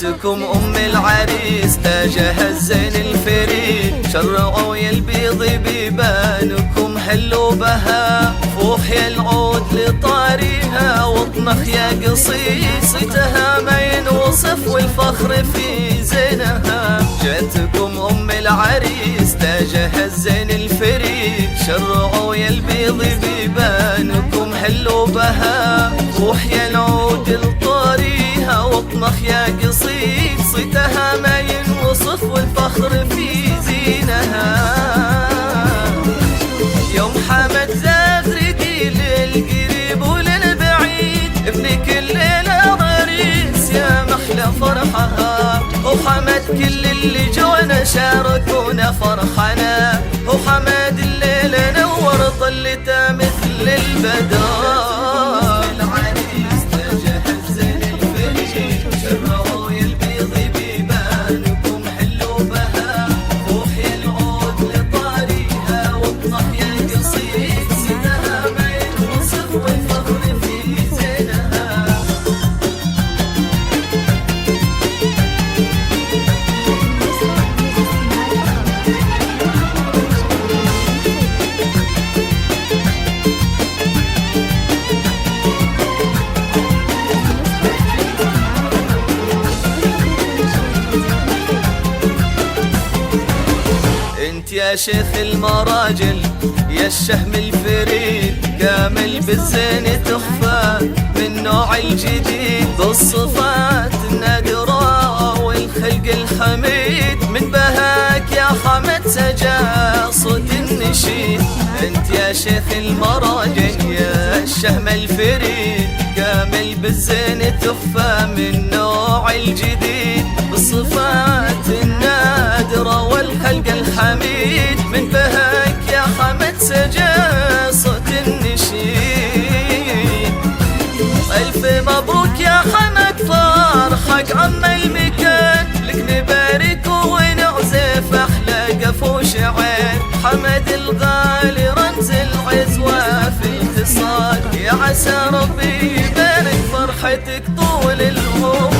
جاتكم ام العريس تاجها الزين الفريد، شرعوا يا البيض بيبانكم هلوا بها، فوح يا العود لطاريها واطمخ يا قصيد، صيتها ما ينوصف والفخر في زينها. جاتكم ام العريس تاجها الزين الفريد، شرعوا يا البيض بيبانكم هلوا بها، فوح يا العود لطاريها واطمخ يا قصيد، صيتها ما ينوصف والفخر في زينها. يوم حمد زغردي للقريب وللبعيد، ابنك الليلة عريس يا محلى فرحها، وحمد كل اللي جونا شاركونا فرحنا، وحمد الليلة نور طلته مثل البدر. يا شيخ المراجل يا الشهم الفريد، كامل بالزين تخفى من نوع الجديد، بالصفات النادرة والخلق الحميد، من بهاك يا حمد سجى صوت النشيد. انت يا شيخ المراجل يا الشهم الفريد، كامل بالزين تخفى من نوع الجديد، بالصفات النادرة والخلق الحميد، من بهاك يا حمد سجى صوت النشيد. ألف مبروك يا حمد فرحك عم المكان، لك نبارك ونعزف أحلى قفو شعر، حمد الغالي رمز العزوة في الاتصال، يا عسى ربي يبارك فرحتك طول العمر.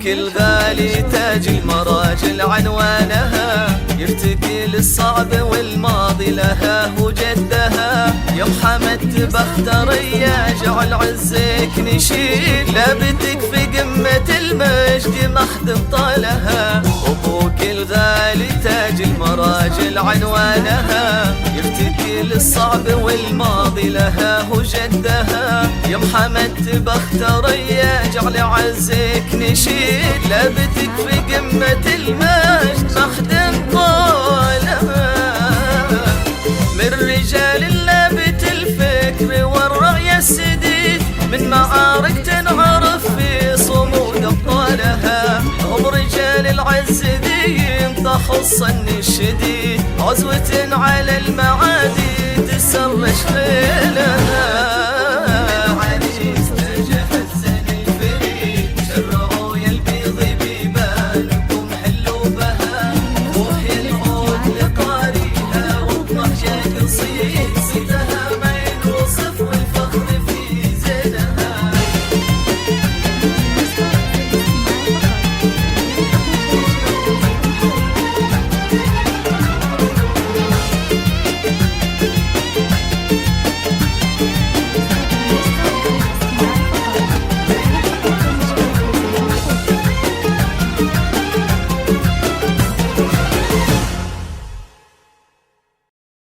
الغالي تاج المراجل عنوانها، يرتقي للصعب والماضي لها وجدها، يا محمد بخترية جعل عزك نشيد، لابتك في قمة المجد مخدم طالها، أبوك الغالي تاج المراجل عنوانها، يرتقي للصعب والماضي لها وجدها، يا محمد بخترية جعل عزك نشيد، لابتك في قمة المجد مخدم طالها، من رجال اللابت الفكر والرأي السديد، من معارك تنعرف في صمود أبطالها، هم رجال العز دين تخص الشديد، عزوة على المعادي تسرش ليلها.